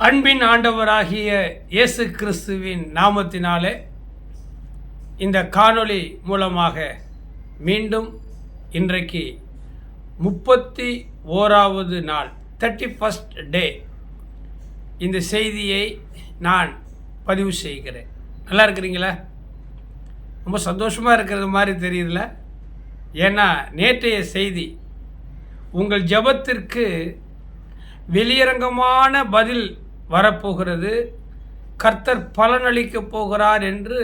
அன்பின் ஆண்டவராகிய இயேசு கிறிஸ்துவின் நாமத்தினாலே இந்த காணொளி மூலமாக மீண்டும் இன்றைக்கு 31வது நாள் 31st டே இந்த செய்தியை நான் பதிவு செய்கிறேன். நல்லா இருக்கிறீங்களா? ரொம்ப சந்தோஷமாக இருக்கிறது மாதிரி தெரியுதுல. ஏன்னா நேற்றைய செய்தி உங்கள் ஜெபத்திற்கு வெளியரங்கமான பதில் வரப்போகிறது, கர்த்தர் பலனளிக்கப் போகிறார் என்று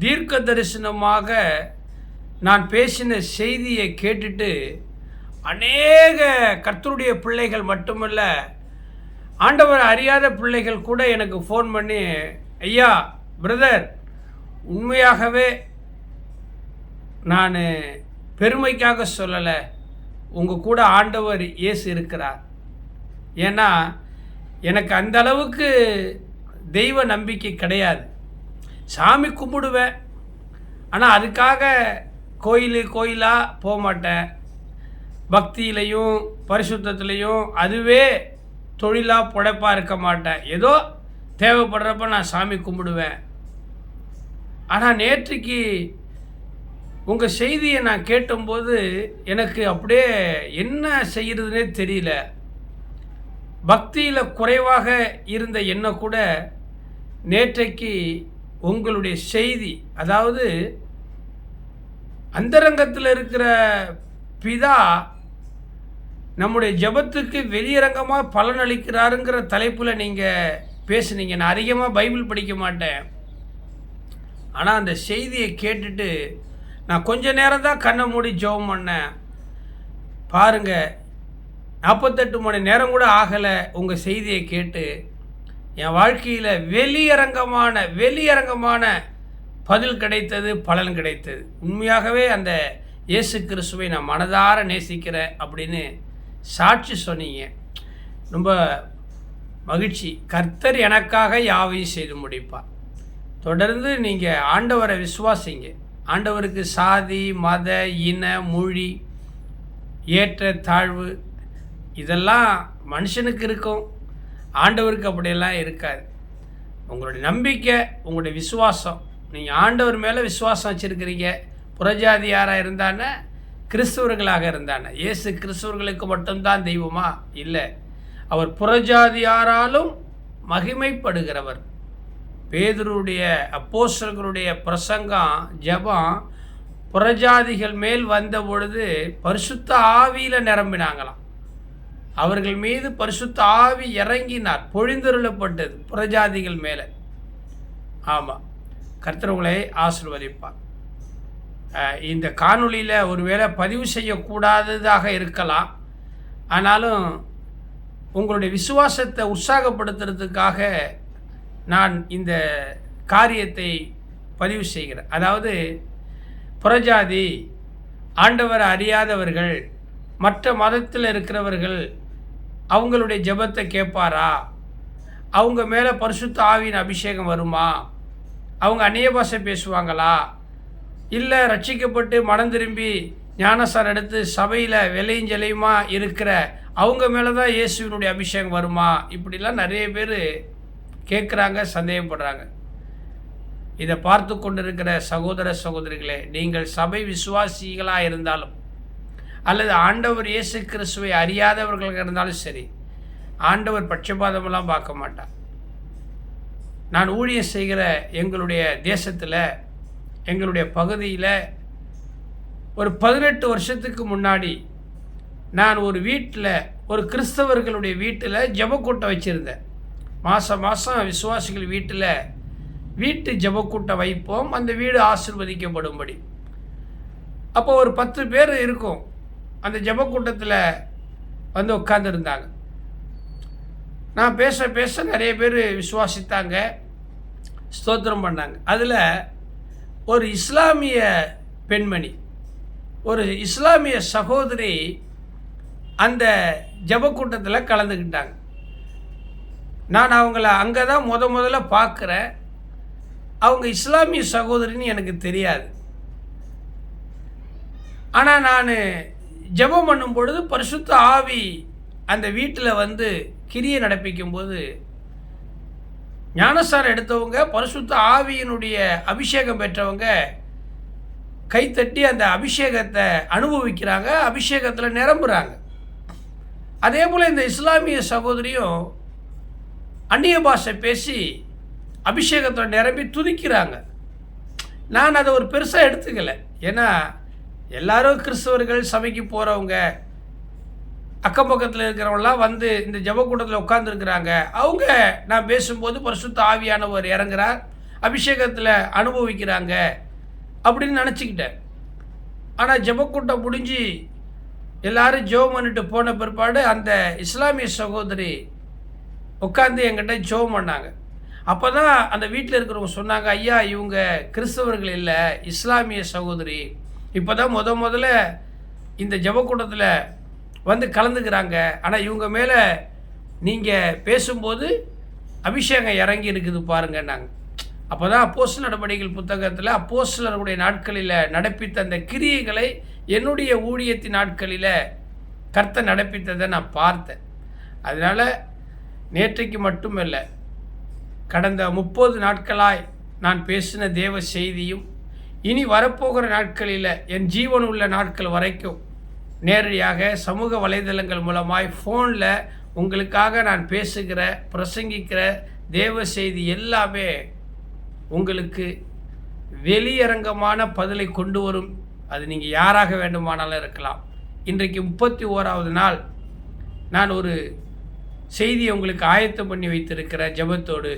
தீர்க்க தரிசனமாக நான் பேசின செய்தியை கேட்டுட்டு அநேக கர்த்தருடைய பிள்ளைகள் மட்டுமல்ல, ஆண்டவர் அறியாத பிள்ளைகள் கூட எனக்கு ஃபோன் பண்ணி, ஐயா பிரதர், உண்மையாகவே நான் பெருமைக்காக சொல்லலை, உங்கள் கூட ஆண்டவர் இயேசு இருக்கிறார். ஏன்னா எனக்கு அந்த அளவுக்கு தெய்வ நம்பிக்கை கிடையாது. சாமி கும்பிடுவேன், ஆனால் அதுக்காக கோயிலாக போக மாட்டேன். பக்தியிலையும் பரிசுத்தத்துலேயும் அதுவே தொழிலாக பொழைப்பாக இருக்க மாட்டேன். ஏதோ தேவைப்படுறப்ப நான் சாமி கும்பிடுவேன். ஆனால் நேற்றுக்கு உங்கள் செய்தியை நான் கேட்டும்போது எனக்கு அப்படியே என்ன செய்கிறதுனே தெரியல. பக்தியில் குறைவாக இருந்த என்ன கூட நேற்றைக்கு உங்களுடைய செய்தி, அதாவது அந்தரங்கத்தில் இருக்கிற பிதா நம்முடைய ஜெபத்துக்கு வெளியரங்கமாக பலனளிக்கிறாருங்கிற தலைப்பில் நீங்கள் பேசுனீங்க. நான் அதிகமாக பைபிள் படிக்க மாட்டேன், ஆனால் அந்த செய்தியை கேட்டுட்டு நான் கொஞ்ச நேரம் தான் கண்ணை மூடி ஜெபம் பண்ணேன். பாருங்கள், 48 மணி நேரம் கூட ஆகலை உங்கள் செய்தியை கேட்டு என் வாழ்க்கையில் வெளியரங்கமான பதில் கிடைத்தது, பலன் கிடைத்தது. உண்மையாகவே அந்த இயேசு கிறிஸ்துவை நான் மனதார நேசிக்கிறேன் அப்படின்னு சாட்சி சொன்னீங்க. ரொம்ப மகிழ்ச்சி. கர்த்தர் எனக்காக யாவையும் செய்து முடிப்பார். தொடர்ந்து நீங்கள் ஆண்டவரை விசுவாசிங்க. ஆண்டவருக்கு சாதி, மத, இன, மொழி, ஏற்ற தாழ்வு இதெல்லாம் மனுஷனுக்கு இருக்கும், ஆண்டவருக்கு அப்படியெல்லாம் இருக்காது. உங்களுடைய நம்பிக்கை, உங்களுடைய விசுவாசம், நீங்கள் ஆண்டவர் மேலே விசுவாசம் வச்சுருக்கிறீங்க. புறஜாதியாராக இருந்தானே, கிறிஸ்தவர்களாக இருந்தானே, இயேசு கிறிஸ்தவர்களுக்கு மட்டும்தான் தெய்வமா? இல்லை, அவர் புறஜாதியாராலும் மகிமைப்படுகிறவர். பேதுருடைய அப்போஸ்தலர்களுடைய பிரசங்கம், ஜெபம் புறஜாதிகள் மேல் வந்த பொழுது பரிசுத்த ஆவியில் நிரம்பினாங்களாம். அவர்கள் மீது பரிசுத்த ஆவி இறங்கினார், பொழிந்தருளப்பட்டது புறஜாதிகள் மேலே. ஆமாம், கர்த்தர் உங்களை ஆசீர்வதிப்பார். இந்த காணொளியில் ஒருவேளை பதிவு செய்யக்கூடாததாக இருக்கலாம், ஆனாலும் உங்களுடைய விசுவாசத்தை உற்சாகப்படுத்துறதுக்காக நான் இந்த காரியத்தை பதிவு செய்கிறேன். அதாவது புறஜாதி, ஆண்டவரை அறியாதவர்கள், மற்ற மதத்தில் இருக்கிறவர்கள் அவங்களுடைய ஜெபத்தை கேட்பாரா? அவங்க மேலே பரிசுத்த ஆவியின் அபிஷேகம் வருமா? அவங்க அந்நிய பாஷை பேசுவாங்களா? இல்லை ரட்சிக்கப்பட்டு மனம் திரும்பி ஞானசாரம் எடுத்து சபையில் வெள்ளையும் ஜெலையுமா இருக்கிற அவங்க மேலே தான் இயேசுவினுடைய அபிஷேகம் வருமா? இப்படிலாம் நிறைய பேர் கேட்குறாங்க, சந்தேகப்படுறாங்க. இதை பார்த்து கொண்டிருக்கிற சகோதர சகோதரிகளே, நீங்கள் சபை விசுவாசிகளாக இருந்தாலும் அல்லது ஆண்டவர் இயேசு கிறிஸ்துவை அறியாதவர்களாக இருந்தாலும் சரி, ஆண்டவர் பட்சபாதமெல்லாம் பார்க்க மாட்டார். நான் ஊழியம் செய்கிற எங்களுடைய தேசத்தில், எங்களுடைய பகுதியில் ஒரு 18 வருஷத்துக்கு முன்னாடி நான் ஒரு வீட்டில், ஒரு கிறிஸ்தவர்களுடைய வீட்டில் ஜெபக்கூட்டம் வச்சுருந்தேன். மாதம் விசுவாசிகள் வீட்டில் வீட்டு ஜெபக்கூட்டம் வைப்போம், அந்த வீடு ஆசீர்வதிக்கப்படும்படி. அப்போ ஒரு 10 பேர் இருக்கும் அந்த ஜெபக்கூட்டத்தில் வந்து உட்காந்துருந்தாங்க. நான் பேச நிறைய பேர் விசுவாசித்தாங்க, ஸ்தோத்திரம் பண்ணாங்க. அதில் ஒரு இஸ்லாமிய பெண்மணி, ஒரு இஸ்லாமிய சகோதரி அந்த ஜெபக்கூட்டத்தில் கலந்துக்கிட்டாங்க. நான் அவங்கள அங்கே தான் முதல்ல பார்க்குறேன். அவங்க இஸ்லாமிய சகோதரின்னு எனக்கு தெரியாது. ஆனால் நான் ஜெபம் பண்ணும் பொழுது பரிசுத்த ஆவி அந்த வீட்டில் வந்து கிரியை நடப்பிக்கும் போது ஞானஸ்தானம் எடுத்தவங்க, பரிசுத்த ஆவியினுடைய அபிஷேகம் பெற்றவங்க கைத்தட்டி அந்த அபிஷேகத்தை அனுபவிக்கிறாங்க, அபிஷேகத்தில் நிரம்புகிறாங்க. அதே போல் இந்த இஸ்லாமிய சகோதரியும் அந்நிய பாஷை பேசி அபிஷேகத்தில் நிரம்பி துதிக்கிறாங்க. நான் அதை ஒரு பெருசாக எடுத்துக்கலை. ஏன்னா எல்லாரும் கிறிஸ்தவர்கள், சபைக்கு போகிறவங்க, அக்கம் பக்கத்தில் இருக்கிறவங்களாம் வந்து இந்த ஜெபக்கூட்டத்தில் உட்கார்ந்துருக்கிறாங்க. அவங்க நான் பேசும்போது பரிசுத்த ஆவியானவர் இறங்குறார், அபிஷேகத்தில் அனுபவிக்கிறாங்க அப்படின்னு நினச்சிக்கிட்டேன். ஆனால் ஜெபக்கூட்டம் முடிஞ்சு எல்லாரும் ஜெபம் பண்ணிட்டு போன பிற்பாடு அந்த இஸ்லாமிய சகோதரி உட்காந்து என்கிட்ட ஜெபம் பண்ணாங்க. அப்போ தான் அந்த வீட்டில் இருக்கிறவங்க சொன்னாங்க, ஐயா இவங்க கிறிஸ்தவர்கள் இல்லை, இஸ்லாமிய சகோதரி, இப்போ தான் முதல்ல இந்த ஜெபக்கூட்டத்தில் வந்து கலந்துக்கிறாங்க. ஆனால் இவங்க மேலே நீங்கள் பேசும்போது அபிஷேகம் இறங்கி இருக்குது பாருங்க. நாங்கள் அப்போ தான் அப்போஸ்தலர் நடபடிகள் புத்தகத்தில் அப்போஸ்தலருடைய நாட்களில் நடப்பித்த அந்த கிரியைகளை என்னுடைய ஊழியத்தின் நாட்களில் கர்த்தர் நடப்பித்ததை நான் பார்த்தேன். அதனால் நேற்றைக்கு மட்டுமல்ல, கடந்த 30 நாட்களாய் நான் பேசின தேவ செய்தியும் இனி வரப்போகிற நாட்களில் என் ஜீவன் உள்ள நாட்கள் வரைக்கும் நேரடியாக சமூக வலைதளங்கள் மூலமாய் ஃபோனில் உங்களுக்காக நான் பேசுகிற, பிரசங்கிக்கிற தேவ செய்தி எல்லாமே உங்களுக்கு வெளியரங்கமான பதிலை கொண்டு வரும். அது நீங்கள் யாராக வேண்டுமானாலும் இருக்கலாம். இன்றைக்கு 31வது நாள் நான் ஒரு செய்தியை உங்களுக்கு ஆயத்தம் பண்ணி வைத்திருக்கிற ஜெபத்தோடு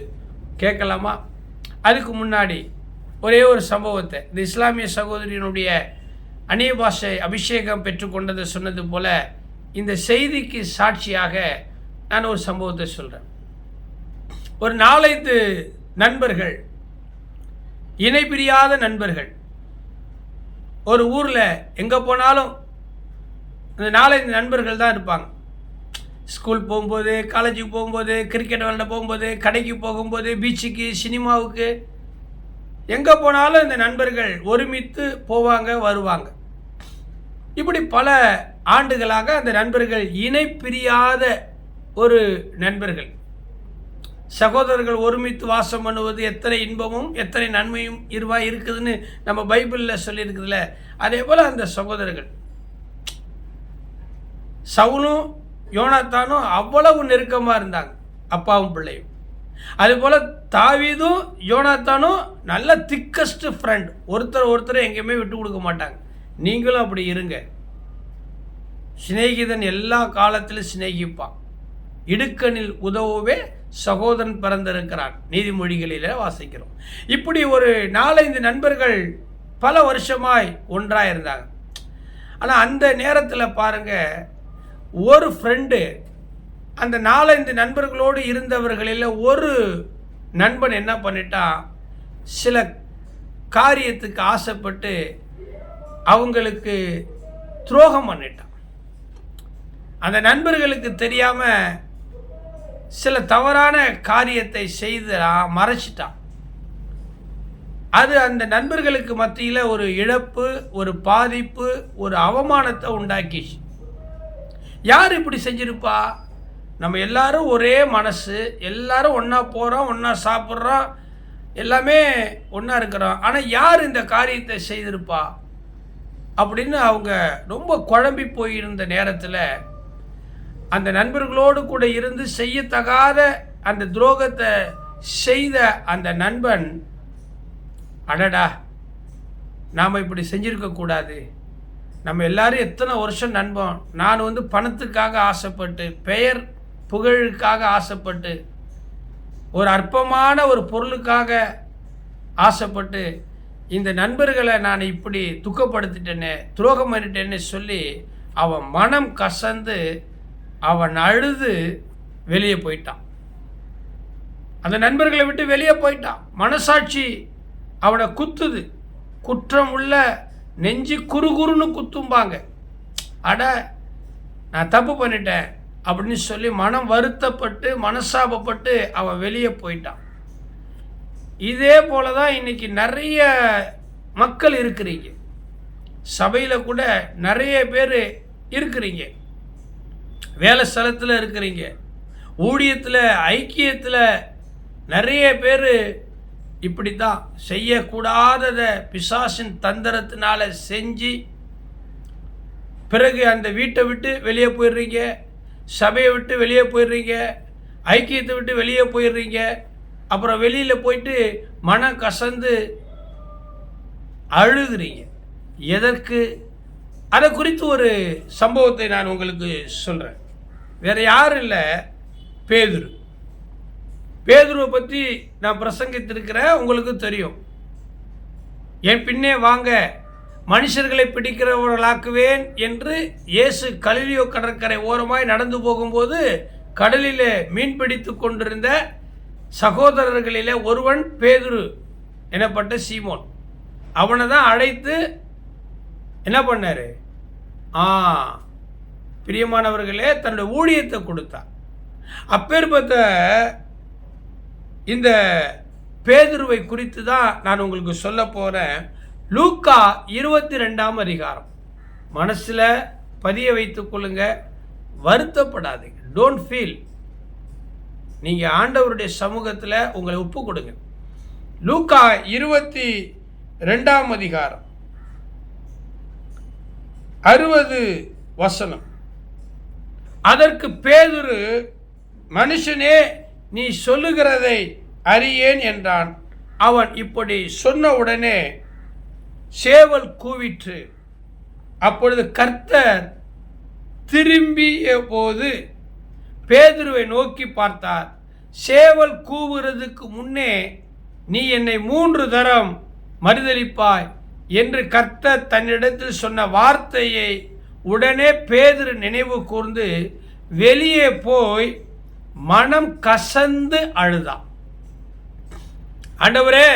கேட்கலாமா? அதுக்கு முன்னாடி ஒரே ஒரு சம்பவத்தை, இந்த இஸ்லாமிய சகோதரியினுடைய அந்நிய பாஷை அபிஷேகம் பெற்றுக்கொண்டதை சொன்னது போல் இந்த செய்திக்கு சாட்சியாக நான் ஒரு சம்பவத்தை சொல்கிறேன். ஒரு 4-5 நண்பர்கள், இணை பிரியாத நண்பர்கள், ஒரு ஊரில் எங்கே போனாலும் இந்த 4-5 நண்பர்கள் தான் இருப்பாங்க. ஸ்கூல் போகும்போது, காலேஜுக்கு போகும்போது, கிரிக்கெட் விளையாட போகும்போது, கடைக்கு போகும்போது, பீச்சுக்கு, சினிமாவுக்கு, எங்கே போனாலும் இந்த நண்பர்கள் ஒருமித்து போவாங்க, வருவாங்க. இப்படி பல ஆண்டுகளாக அந்த நண்பர்கள் இணை பிரியாத ஒரு நண்பர்கள். சகோதரர்கள் ஒருமித்து வாசம் பண்ணுவது எத்தனை இன்பமும் எத்தனை நன்மையும் இருக்குதுன்னு நம்ம பைபிளில் சொல்லியிருக்குதுல்ல, அதே போல் அந்த சகோதரர்கள் சவுலும் யோனாத்தானும் அவ்வளவு நெருக்கமாக இருந்தாங்க, அப்பாவும் பிள்ளையும். அதுபோல் தாவீதும் யோனாத்தானும் நல்ல திக்கஸ்ட் ஃப்ரெண்ட், ஒருத்தர் எங்கேயுமே விட்டு கொடுக்க மாட்டாங்க. நீங்களும் அப்படி இருங்க. சிநேகிதன் எல்லா காலத்திலும் சிநேகிப்பான், இடுக்கணில் உதவவே சகோதரன் பிறந்திருக்கிறான், நீதிமொழிகளில் வாசிக்கிறோம். இப்படி ஒரு 4-5 நண்பர்கள் பல வருஷமாய் ஒன்றாக இருந்தாங்க. ஆனால் அந்த நேரத்தில் பாருங்கள், ஒரு ஃப்ரெண்டு அந்த 4-5 நண்பர்களோடு இருந்தவர்களில் ஒரு நண்பன் என்ன பண்ணிட்டான், சில காரியத்துக்கு ஆசைப்பட்டு அவங்களுக்கு துரோகம் பண்ணிட்டான். அந்த நண்பர்களுக்கு தெரியாமல் சில தவறான காரியத்தை செய்து மறைச்சிட்டான். அது அந்த நண்பர்களுக்கு மத்தியில் ஒரு இழப்பு, ஒரு பாதிப்பு, ஒரு அவமானத்தை உண்டாக்கிச்சு. யார் இப்படி செஞ்சிருப்பா? நம்ம எல்லாரும் ஒரே மனசு, எல்லாரும் ஒன்றா போகிறோம், ஒன்றா சாப்பிட்றோம், எல்லாமே ஒன்றா இருக்கிறோம். ஆனால் யார் இந்த காரியத்தை செய்திருப்பா அப்படின்னு அவங்க ரொம்ப குழம்பி போயிருந்த நேரத்தில் அந்த நண்பர்களோடு கூட இருந்து செய்யத்தகாத அந்த துரோகத்தை செய்த அந்த நண்பன், அடடா நாம் இப்படி செஞ்சிருக்கக்கூடாது, நம்ம எல்லாரும் எத்தனை வருஷம் நண்பன், நான் பணத்துக்காக ஆசைப்பட்டு, பெயர் புகழுக்காக ஆசைப்பட்டு, ஒரு அற்பமான ஒரு பொருளுக்காக ஆசைப்பட்டு இந்த நண்பர்களை நான் இப்படி துக்கப்படுத்திட்டேனே, துரோகம் பண்ணிட்டேன்னு சொல்லி அவன் மனம் கசந்து அவன் அழுது வெளியே போயிட்டான். அந்த நண்பர்களை விட்டு வெளியே போயிட்டான். மனசாட்சி அவனை குத்துது. குற்றம் உள்ள நெஞ்சு குறுகுறுன்னு குத்தும்பாங்க. அட நான் தப்பு பண்ணிட்டேன் அப்படின்னு சொல்லி மனம் வருத்தப்பட்டு மனசாபப்பட்டு அவன் வெளியே போயிட்டான். இதே போல தான் இன்றைக்கி நிறைய மக்கள் இருக்கிறீங்க, சபையில் கூட நிறைய பேர் இருக்கிறீங்க, வேலை ஸ்தலத்தில் இருக்கிறீங்க, ஊழியத்தில் ஐக்கியத்தில் நிறைய பேர் இப்படி தான் செய்யக்கூடாததை பிசாசின் தந்திரத்தினால செஞ்சு பிறகு அந்த வீட்டை விட்டு வெளியே போயிடுறீங்க, சபையை விட்டு வெளியே போயிடுறீங்க, ஐக்கியத்தை விட்டு வெளியே போயிடுறீங்க. அப்புறம் வெளியில் போயிட்டு மனம் கசந்து அழுகிறீங்க. எதற்கு? அதை குறித்து ஒரு சம்பவத்தை நான் உங்களுக்கு சொல்கிறேன். வேறு யாரும் இல்லை, பேதுரு. பேதுருவை பற்றி நான் பிரசங்கித்திருக்கிறேன், உங்களுக்கு தெரியும். என் பின்னே வாங்க, மனுஷர்களை பிடிக்கிறவர்களாக்குவேன் என்று இயேசு கலிலியோ கடற்கரை ஓரமாய் நடந்து போகும்போது கடலிலே மீன் பிடித்து கொண்டிருந்த சகோதரர்களிலே ஒருவன் பேதுரு எனப்பட்ட சீமோன். அவனை தான் அழைத்து என்ன பண்ணார்? பிரியமானவர்களே, தன்னுடைய ஊழியத்தை கொடுத்தான். அப்பேற்பட்ட இந்த பேதுருவை குறித்து தான் நான் உங்களுக்கு சொல்ல போகிறேன். லூக்கா 22ஆம் அதிகாரம். மனசில் பதிய வைத்துக் கொள்ளுங்க, வருத்தப்படாதீங்க. Don't feel. நீங்கள் ஆண்டவருடைய சமூகத்தில் உங்களை ஒப்பு கொடுங்க. லூக்கா 22ஆம் அதிகாரம் 60 வசனம். அதற்கு பேதுரு, மனுஷனே, நீ சொல்லுகிறதை அறியேன் என்றான். அவன் இப்படி சொன்ன உடனே சேவல் கூவிற்று. அப்பொழுது கர்த்தர் திரும்பிய போது பேதுருவை நோக்கி பார்த்தார். சேவல் கூவுகிறதுக்கு முன்னே நீ என்னை 3 தரம் மறுதலிப்பாய் என்று கர்த்தர் தன்னிடத்தில் சொன்ன வார்த்தையை உடனே பேதுரு நினைவு கூர்ந்து வெளியே போய் மனம் கசந்து அழுதான். ஆண்டவரே,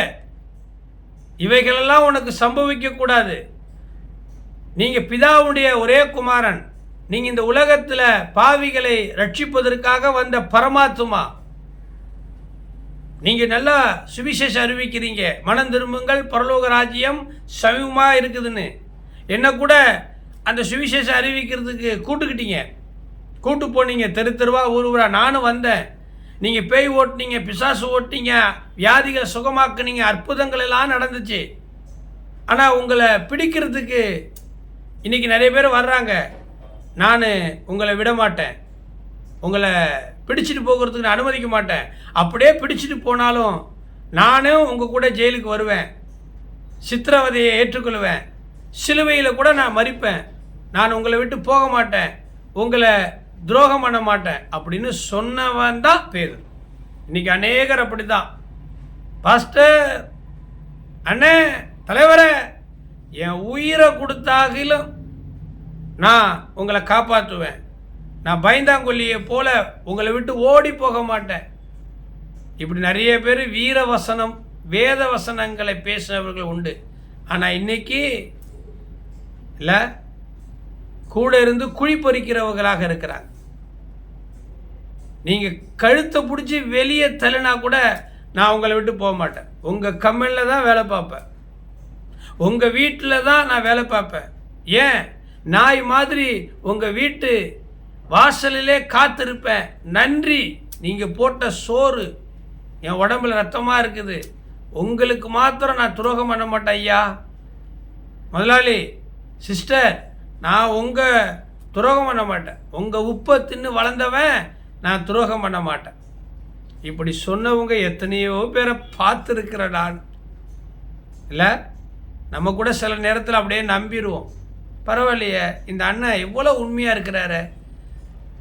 இவைகளெல்லாம் உனக்கு சம்பவிக்க கூடாது. நீங்க பிதாவுடைய ஒரே குமாரன். நீங்க இந்த உலகத்தில் பாவிகளை ரட்சிப்பதற்காக வந்த பரமாத்மா. நீங்க நல்லா சுவிசேஷம் அறிவிக்கிறீங்க, மனம் திரும்புங்கள், பரலோக ராஜ்யம் சமீபமா இருக்குதுன்னு. என்ன கூட அந்த சுவிசேஷம் அறிவிக்கிறதுக்கு கூட்டுக்கிட்டீங்க, கூட்டு போனீங்க, தெரு தெருவா ஊர் ஊரா. நானும் வந்தேன். நீங்கள் பேய் ஓட்டினீங்க, பிசாசு ஓட்டினீங்க, வியாதிகளை சுகமாக்குனீங்க, அற்புதங்கள் எல்லாம் நடந்துச்சு. ஆனால் உங்களை பிடிக்கிறதுக்கு இன்றைக்கி நிறைய பேர் வர்றாங்க. நான் உங்களை விட மாட்டேன், உங்களை பிடிச்சிட்டு போகிறதுக்கு நான் அனுமதிக்க மாட்டேன். அப்படியே பிடிச்சிட்டு போனாலும் நானும் உங்கள் கூட ஜெயிலுக்கு வருவேன், சித்திரவதையை ஏற்றுக்கொள்வேன், சிலுவையில் கூட நான் மறிப்பேன், நான் உங்களை விட்டு போக மாட்டேன், உங்களை துரோகம் பண்ண மாட்டேன் அப்படின்னு சொன்னவன் தான் பேதுரு. இன்னைக்கு அநேகர் அப்படி தான். பாஸ்டர், அண்ணே, தலைவரே, என் உயிரை கொடுத்தாகிலும் நான் உங்களை காப்பாற்றுவேன், நான் பயந்தாங்கொல்லியை போல உங்களை விட்டு ஓடி போக மாட்டேன். இப்படி நிறைய பேர் வீர வசனம், வேத வசனங்களை பேசினவர்கள் உண்டு. ஆனால் இன்னைக்கு இல்லை, கூட இருந்து குழி பறிக்கிறவர்களாக இருக்கிறாங்க. நீங்கள் கழுத்தை பிடிச்சி வெளியே தள்ளினா கூட நான் உங்களை விட்டு போக மாட்டேன், உங்கள் கம்பெனியில் தான் வேலை பார்ப்பேன், உங்கள் வீட்டில் தான் நான் வேலை பார்ப்பேன். ஏன், நாய் மாதிரி உங்கள் வீட்டு வாசலிலே காத்திருப்பேன். நன்றி, நீங்கள் போட்ட சோறு என் உடம்புல ரத்தமாக இருக்குது, உங்களுக்கு மாத்திரம் நான் துரோகம் பண்ண மாட்டேன். ஐயா முதலாளி, சிஸ்டர், நான் உங்கள் துரோகம் பண்ண மாட்டேன், உங்கள் உப்பை தின்னு வளர்ந்தவன், நான் துரோகம் பண்ண மாட்டேன். இப்படி சொன்னவங்க எத்தனையோ பேரை பார்த்துருக்கிற நான். இல்லை, நம்ம கூட சில நேரத்தில் அப்படியே நம்பிடுவோம். பரவாயில்லையே, இந்த அண்ணன் எவ்வளோ உண்மையாக இருக்கிறாரு,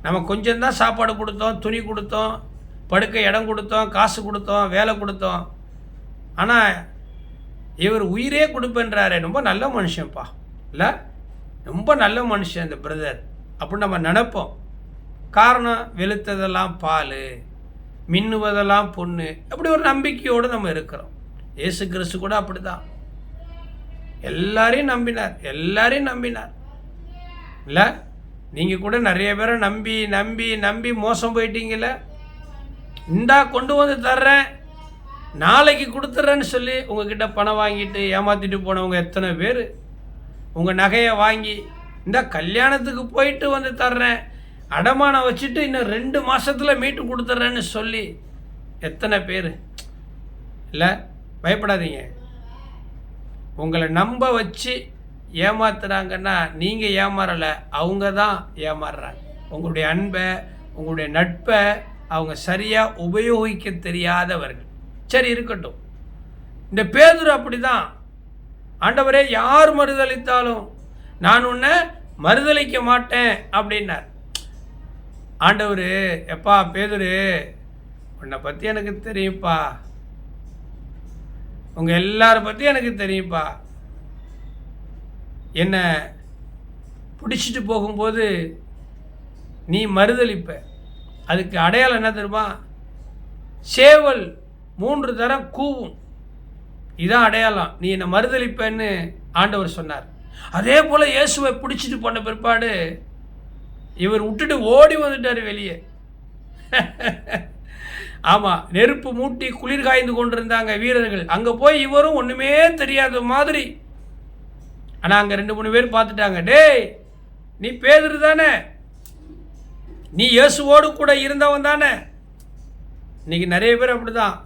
நம்ம கொஞ்சம்தான் சாப்பாடு கொடுத்தோம், துணி கொடுத்தோம், படுக்க இடம் கொடுத்தோம், காசு கொடுத்தோம், வேலை கொடுத்தோம், ஆனால் இவர் உயிரே கொடுப்பேன்றாரு. ரொம்ப நல்ல மனுஷன்ப்பா, இல்லை, ரொம்ப நல்ல மனுஷன் இந்த பிரதர் அப்படின்னு நம்ம நினைப்போம். காரணம், வெளுத்ததெல்லாம் பால், மின்னுவதெல்லாம் பொண்ணு, அப்படி ஒரு நம்பிக்கையோடு நம்ம இருக்கிறோம். இயேசு கிறிஸ்து கூட அப்படி தான் எல்லாரையும் நம்பினார், எல்லாரையும் நம்பினார். இல்லை, நீங்கள் கூட நிறைய பேரை நம்பி நம்பி நம்பி மோசம் போயிட்டீங்கள. இந்தா கொண்டு வந்து தர்றேன், நாளைக்கு கொடுத்துட்றேன்னு சொல்லி உங்ககிட்ட பணம் வாங்கிட்டு ஏமாற்றிட்டு போனவங்க எத்தனை பேர். உங்கள் நகையை வாங்கி இந்த கல்யாணத்துக்கு போயிட்டு வந்து தர்றேன், அடமானம் வச்சுட்டு இன்னும் 2 மாதத்தில் மீட்டு கொடுத்துட்றேன்னு சொல்லி எத்தனை பேர் இல்லை? பயப்படாதீங்க. உங்களை நம்ப வச்சு ஏமாத்துறாங்கன்னா நீங்கள் ஏமாறலை, அவங்க தான் ஏமாறுறாங்க. உங்களுடைய அன்பை, உங்களுடைய நட்பை அவங்க சரியாக உபயோகிக்க தெரியாதவர்கள். சரி, இருக்கட்டும். இந்த பேதுரு அப்படி தான். ஆண்டவரே, யார் மறுதளித்தாலும் நான் உன்னை மறுதளிக்க மாட்டேன் அப்படின்னார். ஆண்டவர், எப்பா பேதுரு, உன்னை பற்றி எனக்கு தெரியும்ப்பா, உங்கள் எல்லாரை பற்றி எனக்கு தெரியும்ப்பா. என்னை பிடிச்சிட்டு போகும்போது நீ மறுதளிப்ப. அதுக்கு அடையாளம் என்ன தெரியுமா? சேவல் 3 தரம் கூவும். இதான் அடையாளம், நீ என்னை மறுதளிப்பேன்னு ஆண்டவர் சொன்னார். அதே போல் இயேசுவை பிடிச்சிட்டு போன பிற்பாடு இவர் விட்டுட்டு ஓடி வந்துட்டார் வெளியே. ஆமாம், நெருப்பு மூட்டி குளிர் காய்ந்து கொண்டிருந்தாங்க வீரர்கள். அங்கே போய் இவரும் ஒன்றுமே தெரியாத மாதிரி. ஆனால் அங்கே 2-3 பேர் பார்த்துட்டாங்க. டேய், நீ பேதுரு தானே, நீ இயேசுவோடு கூட இருந்தவன் தானே. இன்னைக்கு நிறைய பேர் அப்படி தான்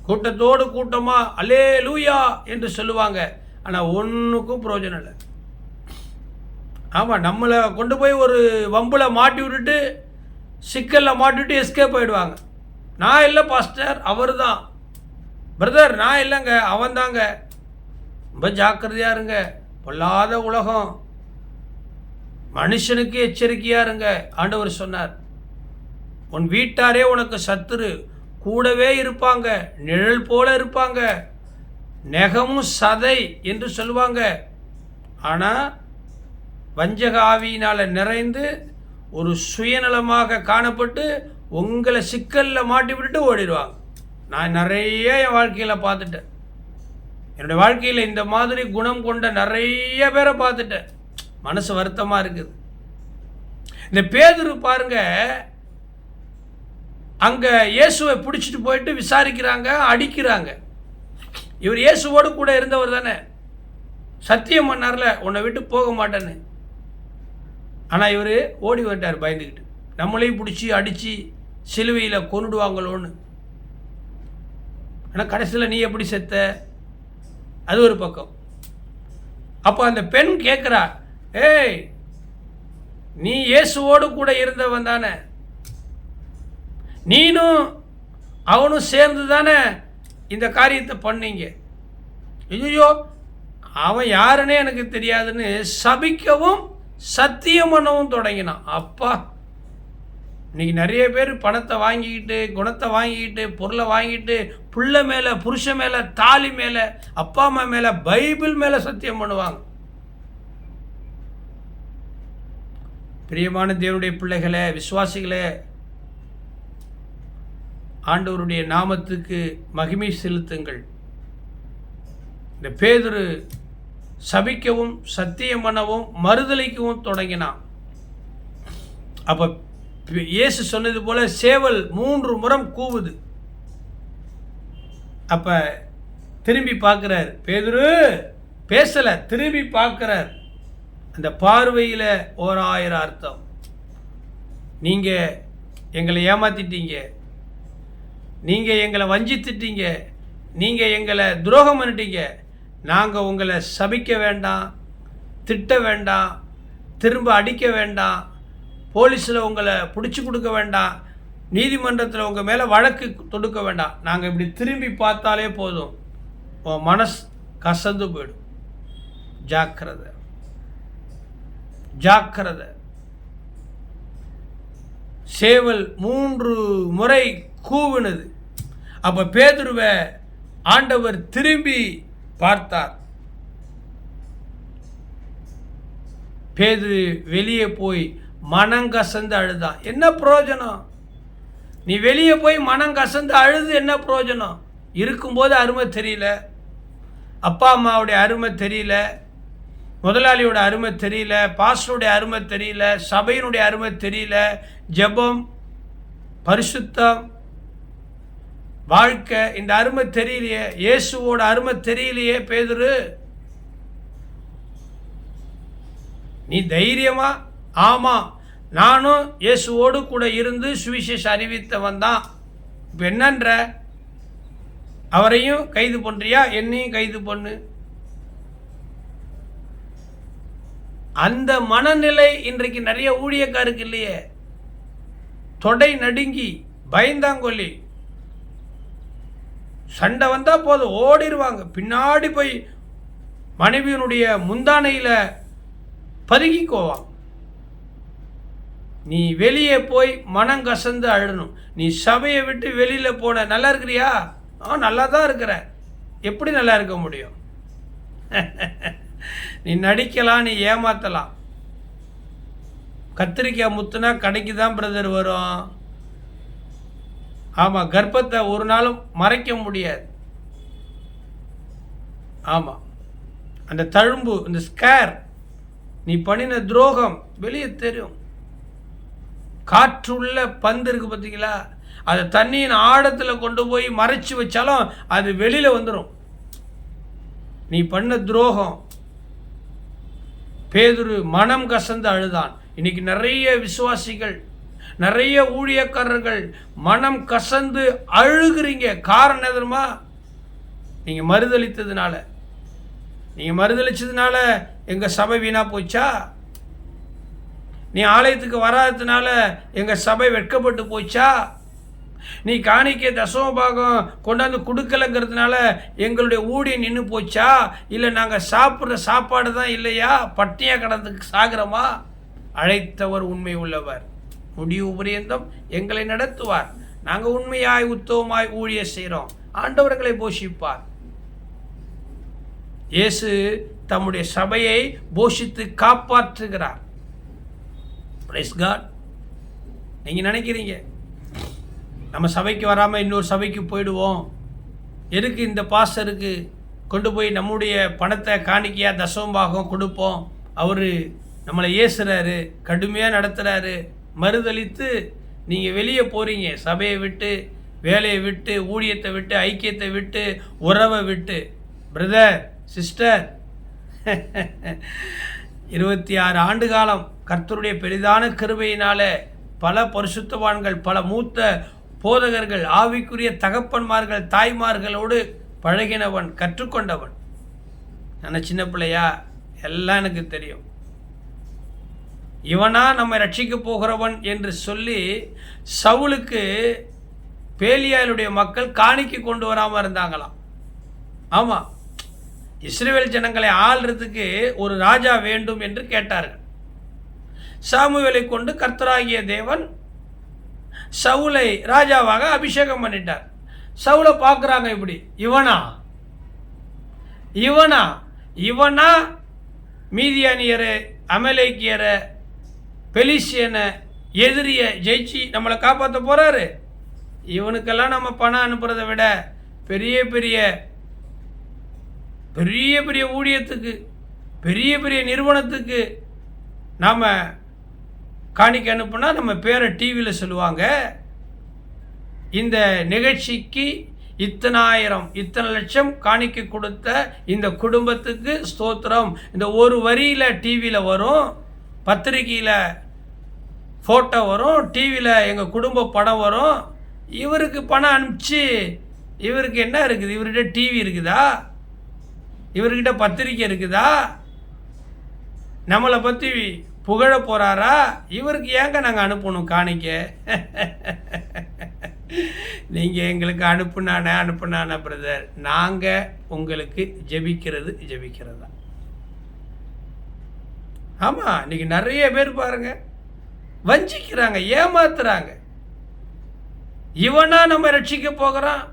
கூட்டத்தோடு கூட்டமாக அல்லேலூயா என்று சொல்லுவாங்க. ஆனால் ஒன்றுக்கும் பிரயோஜனம் இல்லை. ஆமாம், நம்மளை கொண்டு போய் ஒரு வம்பில் மாட்டி விட்டுட்டு, சிக்கலில் மாட்டிவிட்டு எஸ்கேப் ஆகிடுவாங்க. நான் இல்லை பாஸ்டர், அவர் தான். பிரதர், நான் இல்லைங்க, அவன் தாங்க. ரொம்ப ஜாக்கிரதையாக இருங்க, பொல்லாத உலகம், மனுஷனுக்கு எச்சரிக்கையாக இருங்க. ஆண்டவர் சொன்னார், உன் வீட்டாரே உனக்கு சத்துரு, கூடவே இருப்பாங்க, நிழல் போல இருப்பாங்க, நெகமும் சதை என்று சொல்லுவாங்க. ஆனால் வஞ்சக ஆவியினால் நிறைந்து ஒரு சுயநலமாக காணப்பட்டு உங்களை சிக்கலில் மாட்டி விட்டுட்டு ஓடிடுவாங்க. நான் நிறைய என் வாழ்க்கையில் பார்த்துட்டேன். என்னுடைய வாழ்க்கையில் இந்த மாதிரி குணம் கொண்ட நிறைய பேரை பார்த்துட்டேன். மனசு வருத்தமாக இருக்குது. இந்த பேதுரு பாருங்க, அங்கே இயேசுவை பிடிச்சிட்டு போயிட்டு விசாரிக்கிறாங்க, அடிக்கிறாங்க. இவர் இயேசுவோடு கூட இருந்தவர் தானே, சத்தியம் பண்ணார்ல உன்னை விட்டு போக மாட்டேன்னு. ஆனால் இவர் ஓடி வந்துட்டார் பயந்துக்கிட்டு, நம்மளையும் பிடிச்சி அடித்து சிலுவையில் கொன்னுடுவாங்களோன்னு. ஆனால் கடைசியில் நீ எப்படி செத்த? அது ஒரு பக்கம். அப்போ அந்த பெண் கேட்குறா, ஏய், நீ இயேசுவோடு கூட இருந்தவன் தானே, நீனும் அவனும் சேர்ந்து தானே இந்த காரியத்தை பண்ணீங்க. ஐயோ, அவன் யாருன்னே எனக்கு தெரியாதுன்னு சபிக்கவும் சத்தியம் பண்ணவும் தொடங்கினான். அப்பா, இன்னைக்கு நிறைய பேர் பணத்தை வாங்கிக்கிட்டு, குணத்தை வாங்கிக்கிட்டு, பொருளை வாங்கிட்டு, புள்ள மேலே, புருஷன் மேலே, தாலி மேலே, அப்பா அம்மா மேலே, பைபிள் மேலே சத்தியம் பண்ணுவாங்க. பிரியமான தேவனுடைய பிள்ளைகளே, விசுவாசிகளே, ஆண்டவருடைய நாமத்துக்கு மகிமை செலுத்துங்கள். இந்த பேதுரு சபிக்கவும் சத்தியம் பண்ணவும் மறுதலிக்கவும் தொடங்கினான். அப்போ இயேசு சொன்னது போல சேவல் 3 முறை கூவுது. அப்போ திரும்பி பார்க்குறார் பேதுரு, பேசலை, திரும்பி பார்க்குறார். அந்த பார்வையில் 1000 அர்த்தம். நீங்கள் எங்களை ஏமாத்திட்டீங்க, நீங்கள் எங்களை வஞ்சித்துட்டீங்க, நீங்கள் எங்களை துரோகம் பண்ணிட்டீங்க. நாங்கள் உங்களை சபிக்க வேண்டாம், திட்ட வேண்டாம், திரும்ப அடிக்க வேண்டாம், போலீஸில் உங்களை பிடிச்சி கொடுக்க வேண்டாம், நீதிமன்றத்தில் உங்கள் மேலே வழக்கு தொடுக்க வேண்டாம். நாங்கள் இப்படி திரும்பி பார்த்தாலே போதும், உன் மனசு கசந்து போயிடும். ஜாக்கிரதை, ஜாக்கிரதை. சேவல் 3 முறை கூவினது. அப்போ பேதுருவை ஆண்டவர் திரும்பி பார்த்தார். பேதுரு வெளியே போய் மனங்கசந்து அழுதான். என்ன பிரயோஜனம்? நீ வெளியே போய் மனங்கசந்து அழுது என்ன பிரயோஜனம்? இருக்கும்போது அருமை தெரியல, அப்பா அம்மாவுடைய அருமை தெரியல, முதலாளியோட அருமை தெரியல, பாஸ்டருடைய அருமை தெரியல, சபையினுடைய அருமை தெரியல, ஜெபம், பரிசுத்தம், வாழ்க்கை, இந்த அருமை தெரியலையே, இயேசுவோட அருமை தெரியலையே. பேதுரு, நீ தைரியமா, ஆமாம் நானும் இயேசுவோடு கூட இருந்து சுவிசேஷம் அறிவித்தவன் தான், இப்போ என்னன்ற, அவரையும் கைது பண்ணுறியா, என்னையும் கைது பண்ணு. அந்த மனநிலை இன்றைக்கு நிறைய ஊழியக்காருக்கு இல்லையே. தொடை நடுங்கி பயந்தாங்கொல்லி, சண்டை வந்தால் போதும் ஓடிடுவாங்க, பின்னாடி போய் மனைவியினுடைய முந்தானையில் பதுங்கிக்குவாங்க. நீ வெளியே போய் மனம் கசந்து அழணும். நீ சபையை விட்டு வெளியில் போன, நல்லா இருக்கிறியா? நல்லா தான் இருக்கிற. எப்படி நல்லா இருக்க முடியும்? நீ நடிக்கலாம், நீ ஏமாத்தலாம். கத்திரிக்காய் முத்துனா கடைக்கு தான் பிரதர் வரும். ஆமாம், கர்ப்பத்தை ஒரு நாளும் மறைக்க முடியாது. ஆமாம், அந்த தழும்பு, இந்த ஸ்கேர், நீ பண்ணின துரோகம் வெளியே தெரியும். காற்றுள்ள பந்து இருக்குது பார்த்தீங்களா, அதை தண்ணியின் ஆழத்தில் கொண்டு போய் மறைச்சி வச்சாலும் அது வெளியில் வந்துடும். நீ பண்ண துரோகம். பேதுரு மனம் கசந்து அழுதான். இன்னைக்கு நிறைய விசுவாசிகள், நிறைய ஊழியக்காரர்கள் மனம் கசந்து அழுகிறீங்க. காரணம் எதுமா? நீங்கள் மறுதளித்ததுனால. நீங்கள் மறுதளிச்சதுனால எங்கள் சபை வீணா போச்சா? நீ ஆலயத்துக்கு வராததுனால எங்கள் சபை வெட்கப்பட்டு போச்சா? நீ காணிக்கை தசம பாகம் கொண்டாந்து கொடுக்கலங்கிறதுனால எங்களுடைய ஊழியம் நின்று போச்சா? இல்லை நாங்கள் சாப்பிட்ற சாப்பாடு தான் இல்லையா, பட்டினியாக கடந்துக்கு சாகிறோமா? அழைத்தவர் உண்மை உள்ளவர், முடிவு பரியந்தம் எங்களை நடத்துவார். நாங்கள் உண்மையாய் உத்தவமாய் ஊழிய செய்கிறோம். ஆண்டவர்களை போஷிப்பார். இயேசு தம்முடைய சபையை போஷித்து காப்பாற்றுகிறார். Price God. நீங்கள் நினைக்கிறீங்க நம்ம சபைக்கு வராமல் இன்னொரு சபைக்கு போயிடுவோம், எதுக்கு இந்த பாஸ்டருக்கு கொண்டு போய் நம்முடைய பணத்தை காணிக்கையாக தசமபாகம் கொடுப்போம், அவர் நம்மளை ஏசுறாரு, கடுமையாக நடத்துகிறாரு, மறுதளித்து நீங்கள் வெளியே போகிறீங்க, சபையை விட்டு, வேலையை விட்டு, ஊழியத்தை விட்டு, ஐக்கியத்தை விட்டு, உறவை விட்டு. பிரதர், சிஸ்டர், 26 ஆண்டு காலம் கர்த்தருடைய பெரிதான கிருபையினால பல பரிசுத்தவான்கள், பல மூத்த போதகர்கள், ஆவிக்குரிய தகப்பன்மார்கள், தாய்மார்களோடு பழகினவன், கற்றுக்கொண்டவன். நான் சின்ன பிள்ளையா? எல்லாம் எனக்கு தெரியும். இவனா நம்மை ரட்சிக்க போகிறவன் என்று சொல்லி சவுலுக்கு பேலியாளுடைய மக்கள் காணிக்கை கொண்டு வராமல் இருந்தாங்களாம். ஆமாம், இஸ்ரவேல் ஜனங்களை ஆள்றதுக்கு ஒரு ராஜா வேண்டும் என்று கேட்டார்கள். சாமுவேலை கொண்டு கர்த்தராகிய தேவன் சவுலை ராஜாவாக அபிஷேகம் பண்ணிட்டார். சவுலை பார்க்குறாங்க, இப்படி இவனா இவனா இவனா மீதியானியரை, அமலேக்கியரை, பெலிசியனை, எதிரியை ஜெயிச்சு நம்மளை காப்பாற்ற போகிறாரு. இவனுக்கெல்லாம் நம்ம பணம் அனுப்புறதை விட பெரிய பெரிய பெரிய பெரிய ஊழியத்துக்கு, பெரிய பெரிய நிறுவனத்துக்கு நாம் காணிக்கை அனுப்புனா நம்ம பேரை டிவியில் சொல்லுவாங்க. இந்த நிகழ்ச்சிக்கு இத்தனை லட்சம் காணிக்கை கொடுத்த இந்த குடும்பத்துக்கு ஸ்தோத்திரம், இந்த ஒரு வரியில் டிவியில் வரும், பத்திரிக்கையில் ஃபோட்டோ வரும், டிவியில் எங்கள் குடும்ப படம் வரும். இவருக்கு பணம் அனுப்பிச்சு இவருக்கு என்ன இருக்குது? இவர்கிட்ட டிவி இருக்குதா? இவர்கிட்ட பத்திரிக்கை இருக்குதா? நம்மளை பற்றி புகழ போகிறாரா? இவருக்கு ஏங்க நாங்கள் அனுப்பணும் காணிக்க? நீங்கள் எங்களுக்கு அனுப்புனானே பிரதர், நாங்கள் உங்களுக்கு ஜெபிக்கிறதா. ஆமாம், இன்றைக்கி நிறைய பேர் பாருங்க வஞ்சிக்கிறாங்க, ஏமாத்துறாங்க. இவனா நம்ம ரட்சிக்க போகிறான்?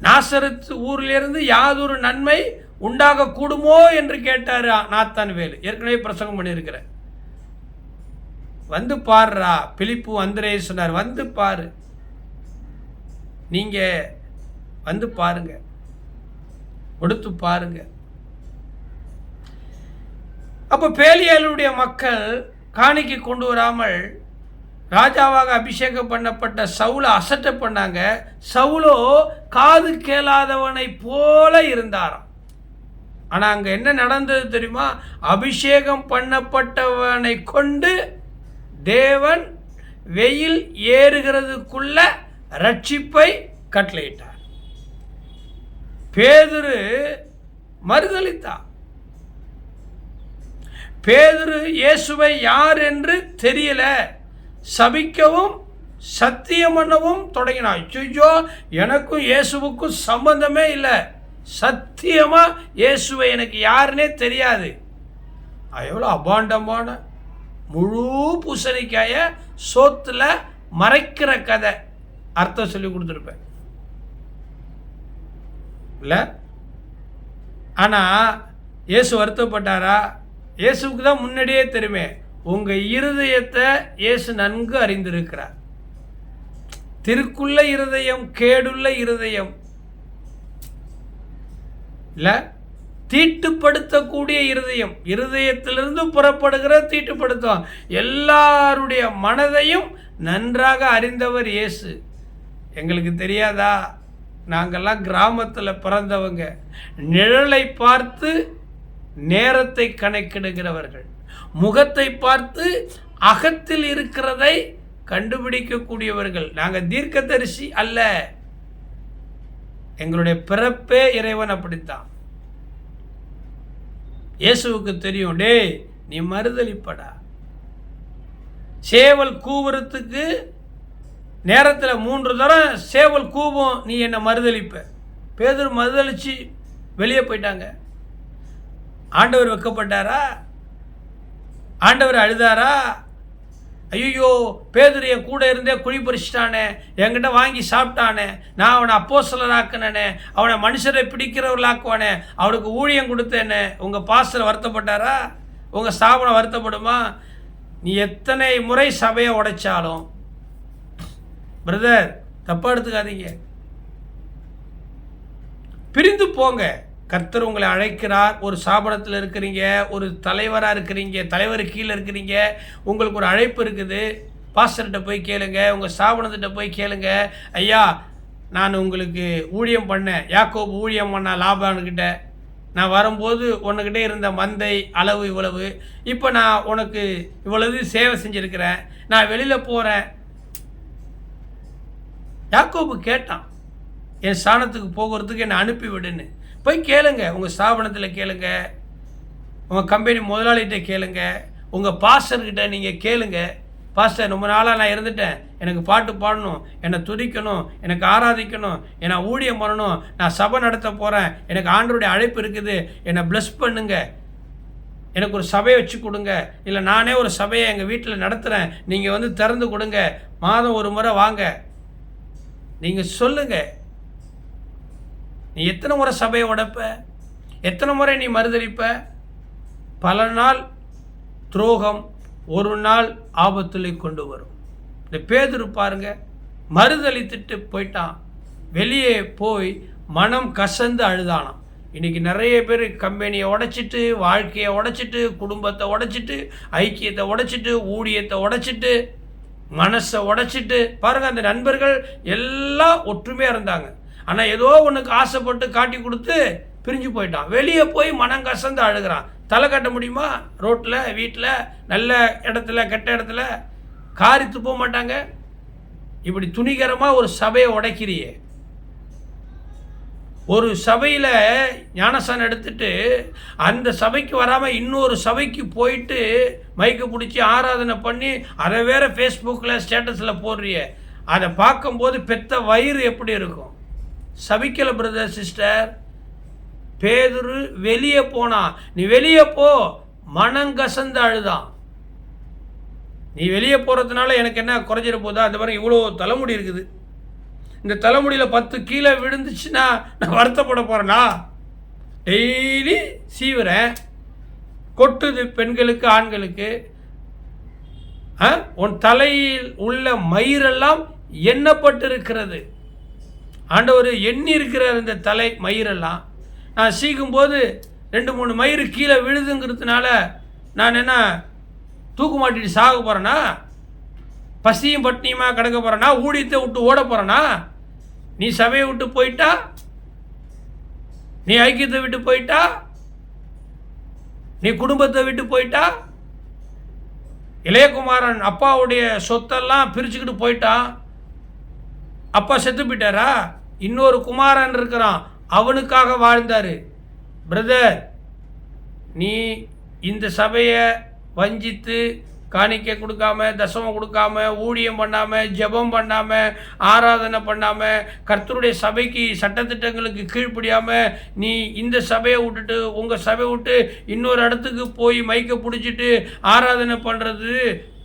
நாசரத்து ஊரிலிருந்து யாதொரு நன்மை உண்டாக கூடுமோ என்று கேட்டார் நாத்தான் வேலு. ஏற்கனவே பிரசங்கம் பண்ணியிருக்கிறேன். வந்து பாருடா, பிலிப்பு அந்திரே சொன்னார், வந்து பாரு, நீங்க வந்து பாருங்க, கொடுத்து பாருங்க. அப்போ பேலியாளுடைய மக்கள் காணிக்கை கொண்டு வராமல் ராஜாவாக அபிஷேகம் பண்ணப்பட்ட சவுலை அசட்டை பண்ணாங்க. சவுலோ காது கேளாதவனை போல இருந்தாராம். ஆனால் அங்கே என்ன நடந்தது தெரியுமா? அபிஷேகம் பண்ணப்பட்டவனை கொண்டு தேவன் வெயில் ஏறுகிறதுக்குள்ள ரட்சிப்பை கட்டளையிட்டார். பேதுரு மறுதலித்தான். பேதுரு இயேசுவை யார் என்று தெரியல, சபிக்கவும் சத்தியம் பண்ணவும் தொடங்கினான். ஐயோ, எனக்கும் இயேசுவுக்கும் சம்பந்தமே இல்லை, சத்தியமா இயேசுவை எனக்கு யாருன்னே தெரியாது. எவ்வளோ அபாண்டமான முழு பூசணிக்காய சோத்துல மறைக்கிற கதை அர்த்தம் சொல்லி கொடுத்துருப்பேன் இல்லை? ஆனால் இயேசு வருத்தப்பட்டாரா? இயேசுக்கு தான் முன்னாடியே தெரியுமே, உங்கள் இருதயத்தை இயேசு நன்கு அறிந்திருக்கிறார். திருக்குள்ள இருதயம் கேடுள்ள இருதயம் இல்லை, தீட்டுப்படுத்தக்கூடிய இருதயம், இருதயத்திலிருந்து புறப்படுகிற தீட்டுப்படுத்தும். எல்லாருடைய மனதையும் நன்றாக அறிந்தவர் இயேசு. எங்களுக்கு தெரியாதா? நாங்கள்லாம் கிராமத்தில் பிறந்தவங்க, நிழலை பார்த்து நேரத்தை கணக்கிடுகிறவர்கள், முகத்தை பார்த்து அகத்தில் இருக்கிறதை கண்டுபிடிக்கக்கூடியவர்கள். நாங்கள் தீர்க்கதரிசி அல்ல, எங்களுடைய பிறப்பே இறைவன் அப்படித்தான். இயேசுவுக்கு தெரியும், டேய் நீ மறுதலிப்படா. சேவல் கூவுறதுக்கு நேரத்தில் 3 தரம் சேவல் கூவும், நீ என்னை மறுதலிப்ப. பேதுரு மறுதலிச்சு வெளியே போயிட்டாங்க. ஆண்டவர் வெட்கப்பட்டாரா? ஆண்டவர் அழுதாரா? ஐயோ, பேதுரு என் கூட இருந்தே குழி பறிச்சிட்டானே, என்கிட்ட வாங்கி சாப்பிட்டானே, நான் அவனை அப்போஸ்தலனாக்குனே, அவனை மனுஷரை பிடிக்கிறவர்களாக்குவானே, அவனுக்கு ஊழியம் கொடுத்தேனே, உங்கள் பாஸ்டர் வருத்தப்பட்டாரா? உங்கள் ஸ்தாபனம் வருத்தப்படுமா? நீ எத்தனை முறை சபையை உடைச்சாலும், பிரதர் தப்பாக எடுத்துக்காதீங்க, பிரிந்து போங்க. கர்த்தர் உங்களை அழைக்கிறார். ஒரு ஸ்தாபனத்தில் இருக்கிறீங்க, ஒரு தலைவராக இருக்கிறீங்க, தலைவர் கீழே இருக்கிறீங்க, உங்களுக்கு ஒரு அழைப்பு இருக்குது. பாஸ்டர்கிட்ட போய் கேளுங்க, உங்கள் ஸ்தாபனத்திட்ட போய் கேளுங்க, ஐயா நான் உங்களுக்கு ஊழியம் பண்ணேன், யாக்கோபு ஊழியம் பண்ண லாபான்கிட்ட, நான் வரும்போது உன்னுக்கிட்டே இருந்த மந்தை அளவு இவ்வளவு, இப்போ நான் உனக்கு இவ்வளவு சேவை செஞ்சுருக்கிறேன், நான் வெளியில் போகிறேன். யாக்கோபு கேட்டான், என் ஸ்தானத்துக்கு போகிறதுக்கு என்னை அனுப்பிவிடுன்னு. போய் கேளுங்க, உங்கள் ஸ்தாபனத்தில் கேளுங்க, உங்கள் கம்பெனி முதலாளிகிட்ட கேளுங்க, உங்கள் பாஸ்டர்கிட்ட நீங்கள் கேளுங்க. பாஸ்டர், ரொம்ப நாளாக நான் இருந்துட்டேன், எனக்கு பாட்டு பாடணும், என்னை துதிக்கணும், எனக்கு ஆராதிக்கணும், என்னை ஊழியம் பண்ணணும், நான் சபை நடத்த போகிறேன், எனக்கு ஆண்டவருடைய அழைப்பு இருக்குது, என்னை ப்ளஸ் பண்ணுங்க, எனக்கு ஒரு சபையை வச்சு கொடுங்க, இல்லை நானே ஒரு சபையை எங்கள் வீட்டில் நடத்துகிறேன், நீங்கள் வந்து திறந்து கொடுங்க, மாதம் ஒரு முறை வாங்க. நீங்கள் சொல்லுங்கள், நீ எத்தனை முறை சபையை உடைப்ப, எத்தனை முறை நீ மறுதலிப்ப? பல நாள் துரோகம் ஒரு நாள் ஆபத்தில் கொண்டு வரும். இந்த பேதுரு பாருங்க, மறுதலித்துட்டு போயிட்டான், வெளியே போய் மனம் கசந்து அழுதானாம். இன்றைக்கி நிறைய பேர் கம்பெனியை உடைச்சிட்டு, வாழ்க்கையை உடைச்சிட்டு, குடும்பத்தை உடைச்சிட்டு, ஐக்கியத்தை உடைச்சிட்டு, ஊழியத்தை உடைச்சிட்டு, மனசை உடைச்சிட்டு பாருங்கள். அந்த நண்பர்கள் எல்லாம் ஒற்றுமையாக இருந்தாங்க, ஆனால் ஏதோ ஒன்றுக்கு ஆசைப்பட்டு காட்டி கொடுத்து பிரிஞ்சு போயிட்டான். வெளியே போய் மனம் கசந்து அழுகிறான். தலை கட்ட முடியுமா? ரோட்டில், வீட்டில், நல்ல இடத்துல, கெட்ட இடத்துல காரித்து போக மாட்டாங்க. இப்படி துணிகரமாக ஒரு சபையை உடைக்கிறியே. ஒரு சபையில் ஞானஸ்தானம் எடுத்துட்டு அந்த சபைக்கு வராமல் இன்னொரு சபைக்கு போயிட்டு மைக்கு பிடிச்சி ஆராதனை பண்ணி அதை வேற ஃபேஸ்புக்கில் ஸ்டேட்டஸில் போடுறிய, அதை பார்க்கும்போது பெத்த வயிறு எப்படி இருக்கும்? சபிக்கல பிரதர் சிஸ்டர். பேதுரு வெளியே போனான். நீ வெளியே போ, மனங்கசந்து அழுதான். நீ வெளியே போகிறதுனால எனக்கு என்ன குறைஞ்சிட போதா? அந்த மாதிரி இவ்வளோ தலைமுடி இருக்குது, இந்த தலைமுடியில் 10 கீழே விழுந்துச்சுன்னா நான் வருத்தப்பட போகிறேன்னா? டெய்லி சீவுறேன், கொட்டுது பெண்களுக்கு ஆண்களுக்கு. உன் தலையில் உள்ள மயிரெல்லாம் எண்ணப்பட்டிருக்கிறது. ஆண்டவர் எண்ணி இருக்கிறார் இந்த தலை மயிரெல்லாம். நான் சீக்கும்போது 2-3 மயிறு கீழே விழுதுங்கிறதுனால நான் என்ன தூக்கு மாட்டிட்டு சாக போகிறேன்னா? பசியும் பட்டினியுமா கிடக்க போகிறேன்னா? ஊழியத்தை விட்டு ஓட போகிறேன்னா? நீ சபையை விட்டு போயிட்டா, நீ ஐக்கியத்தை விட்டு போயிட்டா, நீ குடும்பத்தை விட்டு போயிட்டா, இளையகுமாரன் அப்பாவுடைய சொத்தெல்லாம் பிரிச்சுக்கிட்டு போயிட்டான். அப்பா செத்து போயிட்டாரா? இன்னொரு குமாரன் இருக்கிறான், அவனுக்காக வாழ்ந்தார். பிரதர், நீ இந்த சபையை வஞ்சித்து காணிக்கை கொடுக்காம, தசமம் கொடுக்காம, ஊழியம் பண்ணாமல், ஜெபம் பண்ணாமல், ஆராதனை பண்ணாமல், கர்த்தருடைய சபைக்கு சட்டத்திட்டங்களுக்கு கீழ்ப்படியாமல் நீ இந்த சபையை விட்டுட்டு உங்கள் சபையை விட்டு இன்னொரு இடத்துக்கு போய் மைக்கை பிடிச்சிட்டு ஆராதனை பண்ணுறது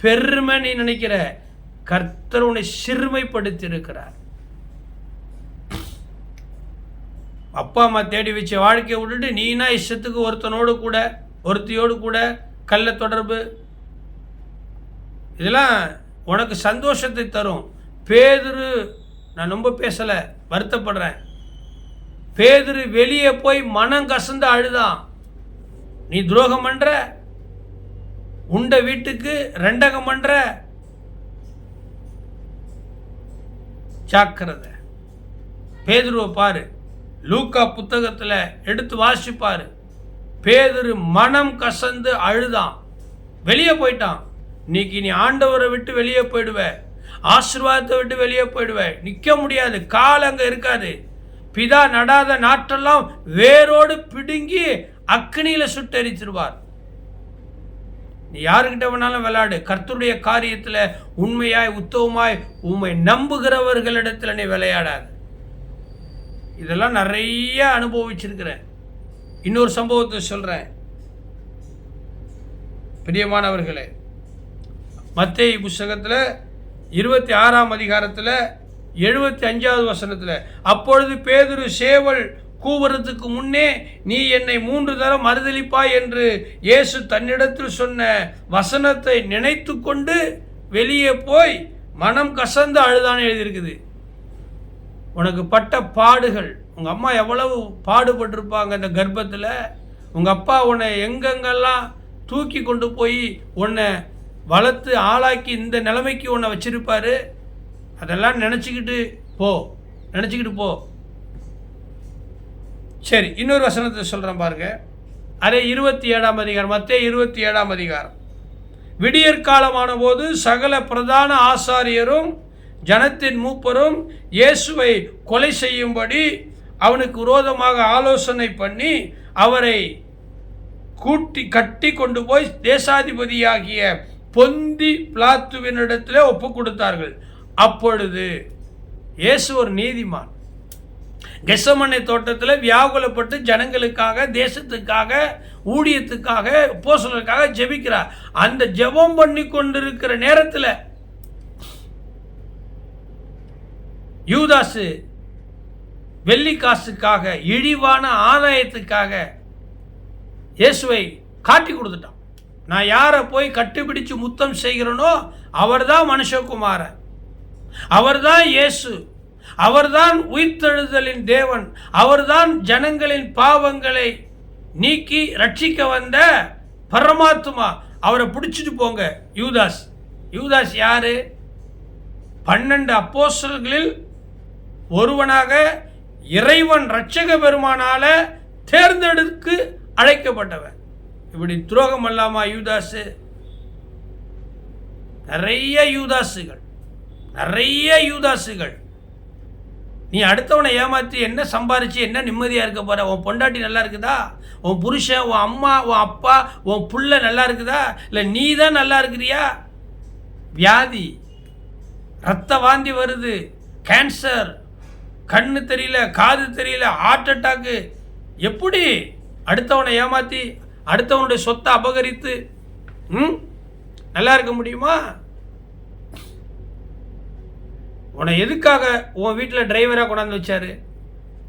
பெருமை நீ நினைக்கிற. கர்த்தர் உன்னை சிறுமைப்படுத்தி இருக்கிறார். அப்பா அம்மா தேடி வச்ச வாழ்க்கையை விட்டுட்டு நீனா இஷ்டத்துக்கு ஒருத்தனோடு கூட ஒருத்தியோடு கூட கள்ள தொடர்பு, இதெல்லாம் உனக்கு சந்தோஷத்தை தரும். பேதுரு, நான் ரொம்ப பேசலை, வருத்தப்படுறேன். பேதுரு வெளியே போய் மனம் கசந்து அழுதான். நீ துரோகம் பண்ற, உண்ட வீட்டுக்கு ரெண்டகம் பண்ற, ஜாக்கிரதை. பேதுருவை பாரு, லூக்கா புத்தகத்தில் எடுத்து வாசிப்பாரு. பேதுரு மனம் கசந்து அழுதான், வெளியே போயிட்டான். இன்னைக்கு நீ ஆண்டவரை விட்டு வெளியே போயிடுவ, ஆசீர்வாதத்தை விட்டு வெளியே போயிடுவ, நிற்க முடியாது, கால் அங்கே இருக்காது. பிதா நடாத நாட்டெல்லாம் வேரோடு பிடுங்கி அக்னியில் சுட்டெரிச்சிருவார். நீ யாருக்கிட்ட வேணாலும் விளையாடு, கர்த்தருடைய காரியத்தில் உண்மையாய் உத்தவமாய் உண்மை நம்புகிறவர்களிடத்தில் நீ விளையாடாது. இதெல்லாம் நிறைய அனுபவிச்சிருக்கிறேன். இன்னொரு சம்பவத்தை சொல்கிறேன் பிரியமானவர்களே. மத்தேயு புஸ்தகத்தில் 26ஆம் அதிகாரத்தில் 75வது வசனத்தில், அப்பொழுது பேதுரு சேவல் கூவுறதுக்கு முன்னே நீ என்னை 3 தரம் மறுதலிப்பாய் என்று இயேசு தன்னிடத்தில் சொன்ன வசனத்தை நினைத்து கொண்டு வெளியே போய் மனம் கசந்து அழுதான்னு எழுதியிருக்குது. உனக்கு பட்ட பாடுகள், உங்கள் அம்மா எவ்வளவு பாடுபட்டிருப்பாங்க இந்த கர்ப்பத்தில், உங்கள் அப்பா உன்னை எங்கெங்கெல்லாம் தூக்கி கொண்டு போய் உன்னை வளர்த்து ஆளாக்கி இந்த நிலைமைக்கு உன்னை வச்சிருப்பாரு. அதெல்லாம் நினச்சிக்கிட்டு போ. சரி, இன்னொரு வசனத்தை சொல்கிறேன் பாருங்க. அதே 27ஆம் அதிகாரம், மத்தேயு 27ஆம் அதிகாரம். விடியற்காலமான போது சகல பிரதான ஆசாரியரும் ஜனத்தின் மூப்பரும் இயேசுவை கொலை செய்யும்படி அவனுக்கு விரோதமாக ஆலோசனை பண்ணி அவரை கட்டி கொண்டு போய் தேசாதிபதியாகிய பொந்தி பிலாத்துவினிடத்திலே ஒப்பு கொடுத்தார்கள். அப்பொழுது இயேசு ஒரு நீதிமான், கெத்செமனே தோட்டத்தில் வியாகுலப்பட்டு ஜனங்களுக்காக, தேசத்துக்காக, ஊழியத்துக்காக, அப்போஸ்தலருக்காக ஜெபிக்கிறார். அந்த ஜெபம் பண்ணி கொண்டிருக்கிற நேரத்தில் யூதாசு வெள்ளி காசுக்காக, இழிவான ஆதாயத்துக்காக இயேசுவை காட்டி கொடுத்துட்டான். நான் யாரை போய் கட்டுப்பிடிச்சு முத்தம் செய்கிறனோ அவர்தான் மனுஷகுமாரன், அவர்தான் இயேசு, அவர்தான் உயிர்த்தெழுதலின் தேவன், அவர்தான் ஜனங்களின் பாவங்களை நீக்கி ரட்சிக்க வந்த பரமாத்மா, அவரை பிடிச்சிட்டு போங்க. யூதாஸ் யாரு? 12 அப்போஸ்தலர்களில் ஒருவனாக இறைவன் இரட்சக பெருமானால தேர்ந்தெடுத்து அழைக்கப்பட்டவன். இப்படி துரோகம் அல்லாமா யூதாசு? நிறைய யூதாசுகள். நீ அடுத்தவனை ஏமாற்றி என்ன சம்பாரிச்சு என்ன நிம்மதியாக இருக்க போற? உன் பொண்டாட்டி நல்லா இருக்குதா? உன் புருஷன், உன் அம்மா, உன் அப்பா, உன் புள்ள நல்லா இருக்குதா? இல்லை நீ தான் நல்லா இருக்கிறியா? வியாதி, ரத்த வாந்தி வருது, கேன்சர், கண்ணு தெரியல, காது தெரியல, ஹார்ட் அட்டாக்கு. எப்படி அடுத்தவனை ஏமாற்றி அடுத்தவனுடைய சொத்தை அபகரித்து நல்லா இருக்க முடியுமா? உன்னை எதுக்காக உன் வீட்டில் டிரைவராக கொண்டாந்து வச்சாரு?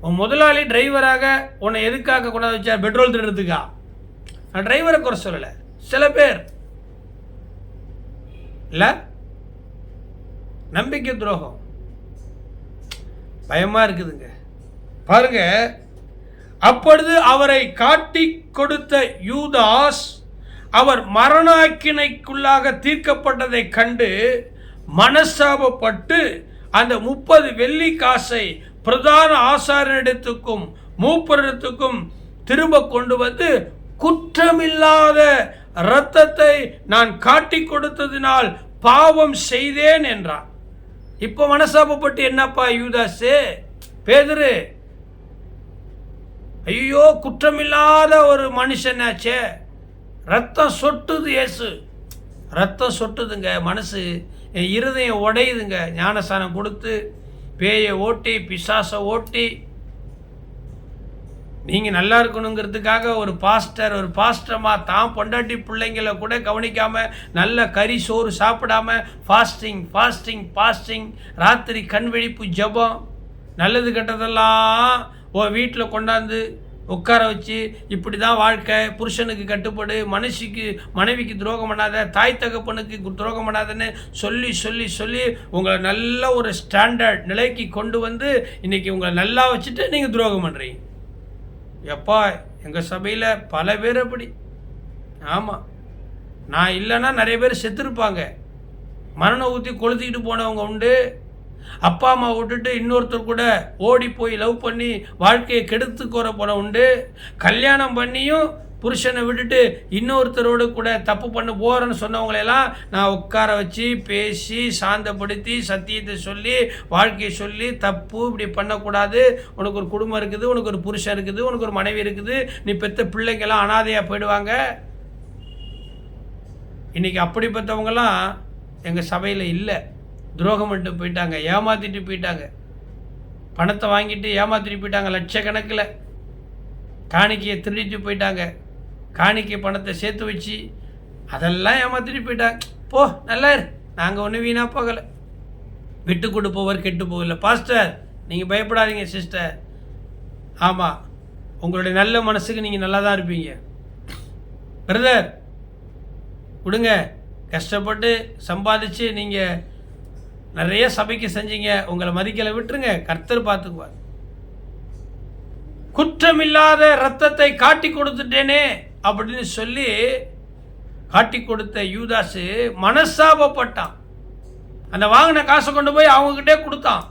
உன் முதலாளி டிரைவராக உன்னை எதுக்காக கொண்டாந்து வச்சார்? பெட்ரோல் திருடுறதுக்கா? நான் டிரைவரை குறை சொல்லலை, சில பேர் இல்லை, நம்பிக்கை துரோகம். பயமா இருக்குதுங்க பாருங்க. அப்பொழுது அவரை காட்டி கொடுத்த யூதாஸ் அவர் மரணாக்கினைக்குள்ளாக தீர்க்கப்பட்டதை கண்டு மனஸ்தாபப்பட்டு அந்த 30 வெள்ளி காசை பிரதான ஆசாரியனிடத்துக்கும் மூப்பரிடத்துக்கும் திரும்ப கொண்டு வந்து குற்றமில்லாத இரத்தத்தை நான் காட்டி கொடுத்ததினால் பாவம் செய்தேன் என்றான். இப்போ மனசாபப்பட்டு என்னப்பா யூதாசு பேதுரு, ஐயோ குற்றமில்லாத ஒரு மனுஷனாச்சே, ரத்தம் சொட்டுது, இயேசு ரத்தம் சொட்டுதுங்க, மனசு என் இருதயம் உடையுதுங்க. ஞானஸ்தானம் கொடுத்து பேயை ஓட்டி பிசாசை ஓட்டி நீங்கள் நல்லா இருக்கணுங்கிறதுக்காக ஒரு பாஸ்டர்மா தான் பொண்டாட்டி பிள்ளைங்களை கூட கவனிக்காமல் நல்ல கறி சோறு சாப்பிடாம ஃபாஸ்டிங் ராத்திரி கண் விழிப்பு ஜபம் நல்லது கெட்டதெல்லாம் வீட்டில் கொண்டாந்து உட்கார வச்சு இப்படி தான் வாழ்க்கை, புருஷனுக்கு கட்டுப்படு, மனைவிக்கு துரோகம் பண்ணாத, தாய் தகப்பனுக்கு துரோகம் பண்ணாதன்னு சொல்லி சொல்லி சொல்லி உங்களை நல்ல ஒரு ஸ்டாண்டர்ட் நிலைக்கு கொண்டு வந்து இன்றைக்கி உங்களை நல்லா வச்சுட்டு நீங்கள் துரோகம் பண்ணுறீங்க. எப்பா எங்கள் சபையில் பல பேர் அப்படி. ஆமாம், நான் இல்லைன்னா நிறைய பேர் செத்துருப்பாங்க. மரணம் ஊற்றி கொளுத்திக்கிட்டு போனவங்க உண்டு. அப்பா அம்மா விட்டுட்டு இன்னொருத்தர் கூட ஓடி போய் லவ் பண்ணி வாழ்க்கையை கெடுத்துக்கோர போன உண்டு. கல்யாணம் பண்ணியும் புருஷனை விட்டுட்டு இன்னொருத்தரோடு கூட தப்பு பண்ண போகிறேன்னு சொன்னவங்களெல்லாம் நான் உட்கார வச்சு பேசி சாந்தப்படுத்தி சத்தியத்தை சொல்லி வாழ்க்கையை சொல்லி தப்பு இப்படி பண்ணக்கூடாது, உனக்கு ஒரு குடும்பம் இருக்குது, உனக்கு ஒரு புருஷன் இருக்குது, உனக்கு ஒரு மனைவி இருக்குது, நீ பெற்ற பிள்ளைங்கெல்லாம் அனாதையாக போயிடுவாங்க. இன்றைக்கி அப்படிப்பட்டவங்கெல்லாம் எங்கள் சபையில் இல்லை. துரோகம் பண்ணிட்டு போயிட்டாங்க, ஏமாற்றிட்டு போயிட்டாங்க, பணத்தை வாங்கிட்டு ஏமாற்றிட்டு போயிட்டாங்க, லட்சக்கணக்கில் காணிக்கையை திருடிட்டு போயிட்டாங்க, காணிக்கை பணத்தை சேர்த்து வச்சு அதெல்லாம் ஏமாற்றிட்டு போயிட்டாங்க. போ நல்லா இரு, நாங்கள் ஒன்றும் வீணாக போகலை, விட்டு கொடுப்பவர் கெட்டு போகலை. பாஸ்டர் நீங்கள் பயப்படாதீங்க சிஸ்டர், ஆமாம் உங்களுடைய நல்ல மனசுக்கு நீங்கள் நல்லா தான் இருப்பீங்க. பிரதர் கொடுங்க, கஷ்டப்பட்டு சம்பாதிச்சு நீங்கள் நிறைய சபைக்கு செஞ்சீங்க, உங்களை மதிக்கலை, விட்டுருங்க, கர்த்தர் பார்த்துக்குவார். குற்றமில்லாத இரத்தத்தை காட்டி கொடுத்துட்டேனே அப்படின்னு சொல்லி காட்டி கொடுத்த யூதாசு மனசாபப்பட்டான். அந்த வாங்கின காசை கொண்டு போய் அவங்ககிட்டே கொடுத்தான்.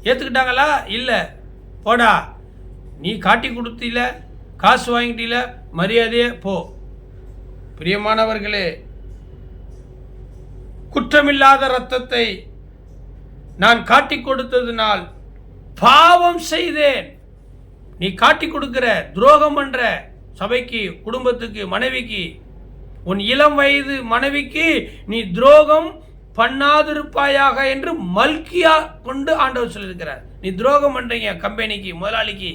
ஏற்றுக்கிட்டாங்களா? இல்லை. போடா, நீ காட்டி கொடுத்தீல, காசு வாங்கிட்டீல, மரியாதையே போ. பிரியமானவர்களே, குற்றமில்லாத இரத்தத்தை நான் காட்டி கொடுத்ததினால் பாவம் செய்தேன். நீ காட்டி கொடுக்கிற, துரோகம் பண்ற சபைக்கு, குடும்பத்துக்கு, மனைவிக்கு, உன் இளம் வயது மனைவிக்கு நீ துரோகம் பண்ணாதிருப்பாயாக என்று மல்கியா கொண்டு ஆண்டவர் சொல்லியிருக்கிறார். நீ துரோகம் பண்றீங்க கம்பெனிக்கு, முதலாளிக்கு,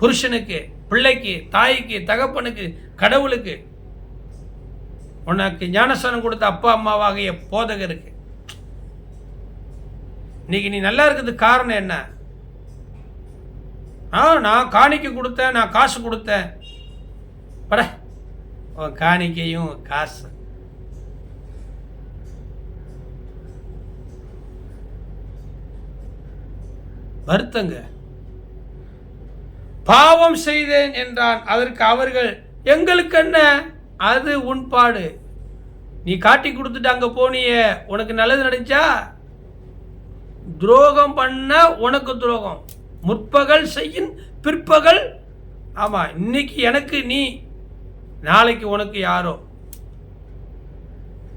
புருஷனுக்கு, பிள்ளைக்கு, தாய்க்கு, தகப்பனுக்கு, கடவுளுக்கு, உனக்கு ஞானஸ்தானம் கொடுத்த அப்பா அம்மாவாகிய போதகருக்கு. இன்னைக்கு நீ நல்லா இருக்கிறதுக்கு காரணம் என்ன? நான் காணிக்கை கொடுத்தேன், நான் காசு கொடுத்தேன். பட காணிக்கையும் காசு. வருத்தங்க. பாவம் செய்தேன் என்றான். அதற்கு அவர்கள், எங்களுக்கு என்ன, அது உன் பாடு, நீ காட்டி கொடுத்துட்டு அங்கே போனிய, உனக்கு நல்லது நடந்துச்சா? துரோகம் பண்ண உனக்கு துரோகம், முற்பகல் செய்யும் பிற்பகல். ஆமாம், இன்னைக்கு எனக்கு நீ, நாளைக்கு உனக்கு யாரோ.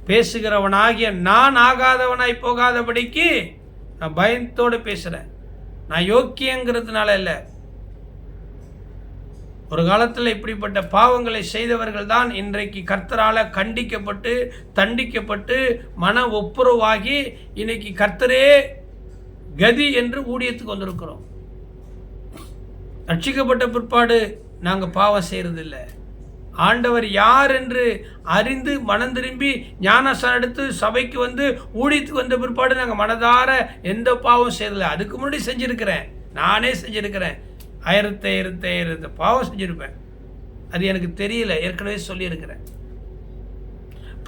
பேசுகிறவனாகிய நான் ஆகாதவனாய் போகாதபடிக்கு நான் பயத்தோடு பேசுகிறேன். நான் யோக்கியங்கிறதுனால இல்லை. ஒரு காலத்தில் இப்படிப்பட்ட பாவங்களை செய்தவர்கள் தான் இன்றைக்கு கர்த்தரால் கண்டிக்கப்பட்டு தண்டிக்கப்பட்டு மன ஒப்புரவாகி இன்னைக்கு கர்த்தரே கதி என்று ஊழியத்துக்கு வந்திருக்கிறோம். ரட்சிக்கப்பட்ட பிற்பாடு நாங்கள் பாவம் செய்கிறதில்லை. ஆண்டவர் யார் என்று அறிந்து மனம் திரும்பி ஞானஸ்தானம் எடுத்து சபைக்கு வந்து ஊழியத்துக்கு வந்த பிற்பாடு நாங்கள் மனதார எந்த பாவம் செய்யறதில்லை. அதுக்கு முன்னாடி செஞ்சுருக்கிறேன், நானே செஞ்சுருக்கிறேன், ஆயிரத்து பாவம் செஞ்சுருப்பேன். அது எனக்கு தெரியல, ஏற்கனவே சொல்லியிருக்கிறேன்.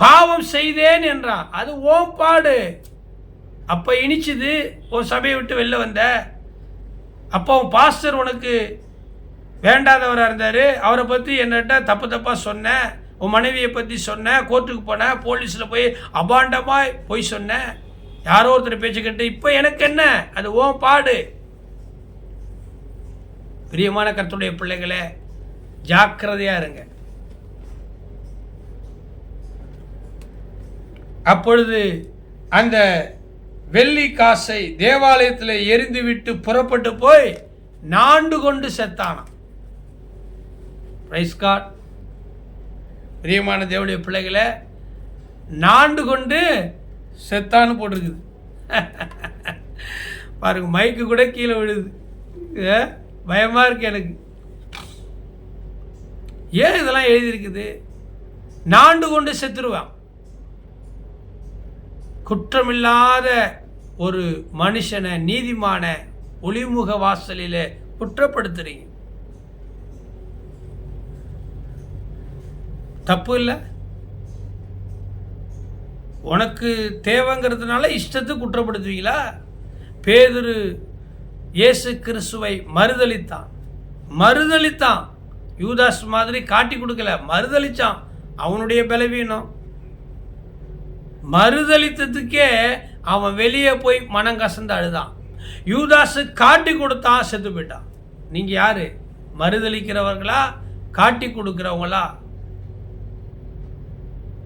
பாவம் செய்தேன் என்றான். அது ஓம் பாடு. அப்போ இனிச்சுது, உன் சபையை விட்டு வெளில வந்த. அப்போ உன் பாஸ்டர் உனக்கு வேண்டாதவராக இருந்தார், அவரை பற்றி என்னட்ட தப்பு தப்பாக சொன்னேன், உன் மனைவியை பற்றி சொன்னேன், கோர்ட்டுக்கு போனேன், போலீஸில் போய் அபாண்டமாக போய் சொன்னேன், யாரோ ஒருத்தர் பேச்சு கேட்டு. இப்போ எனக்கு என்ன, அது ஓம் பாடு. பிரியமான கர்த்தருடைய பிள்ளைகளே, ஜாக்கிரதையாக இருங்க. அப்பொழுது அந்த வெள்ளி காசை தேவாலயத்தில் எரிந்துவிட்டு புறப்பட்டு போய் நாண்டு கொண்டு செத்தானாம். Price God. பிரியமான தேவனுடைய பிள்ளைகளை, நாண்டு கொண்டு செத்தான்னு போட்டிருக்குது. பாருங்க, மைக்கு கூட கீழே விழுது. பயமா இருக்கு எனக்கு. ஏன் இதெல்லாம் எழுதியிருக்குது? நாண்டு கொண்டு செத்துருவான். குற்றமில்லாத ஒரு மனுஷனை, நீதிமான ஒளிமுக வாசலில் குற்றப்படுத்துறீங்க. தப்பு இல்லை. உனக்கு தேவைங்கிறதுனால இஷ்டத்துக்கு குற்றப்படுத்துவீங்களா? பேதுரு இயேசு கிறிஸ்துவை மறுதலித்தான். யூதாஸ் மாதிரி காட்டி கொடுக்கல, மறுதலிச்சான். அவனுடைய பலவீனம். மறுதலித்ததுக்கே அவன் வெளியே போய் மனம் கசந்து அழுதான். யூதாசு காட்டி கொடுத்தான், செத்து போயிட்டான். நீங்க யாரு? மறுதலிக்கிறவர்களா, காட்டி கொடுக்கிறவங்களா?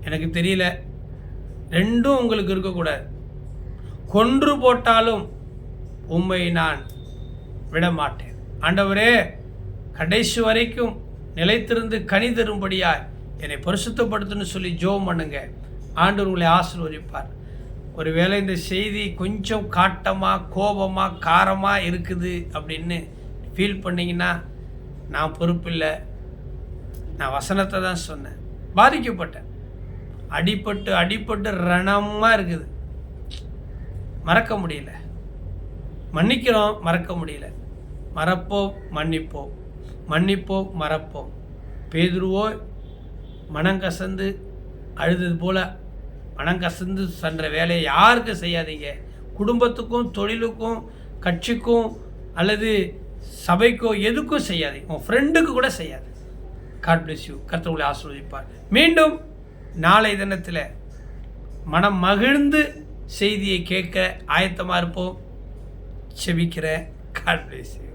எனக்கு தெரியல. ரெண்டும் உங்களுக்கு இருக்கக்கூடாது. கொன்று போட்டாலும் உம்மை நான் விட மாட்டேன். ஆண்டவரே, கடைசி வரைக்கும் நிலைத்திருந்து கனி தரும்படியாய் என்னை பரிசுத்தப்படுத்துன்னு சொல்லி ஜெபம் பண்ணுங்க. ஆண்டவர் உங்களை ஆசீர்வதிப்பார். ஒருவேளை இந்த செய்தி கொஞ்சம் காட்டமாக, கோபமாக, காரமாக இருக்குது அப்படின்னு ஃபீல் பண்ணிங்கன்னா நான் பொறுப்பில்லை. நான் வசனத்தை தான் சொன்னேன். பாதிக்கப்பட்டேன். அடிப்பட்டு ரணமாக இருக்குது. மறக்க முடியல. மன்னிக்கிறோம், மறக்க முடியல. மறப்போம், மன்னிப்போம், மறப்போம். பேதுருவோ மனங்கசந்து அழுதது போல மனங்கசந்து சென்ற வேலையை யாருக்கும் செய்யாதீங்க. குடும்பத்துக்கும், தொழிலுக்கும், கட்சிக்கும் அல்லது சபைக்கோ எதுக்கும் செய்யாதீங்க. உங்கள் ஃப்ரெண்டுக்கு கூட செய்யாது. God bless you. கர்த்தர் உங்களை ஆசீர்வதிப்பார். மீண்டும் நாளை தினத்தில் மனம் மகிழ்ந்து செய்தியை கேட்க ஆயத்தமாக இருப்போம். செபிக்கிற. God bless you.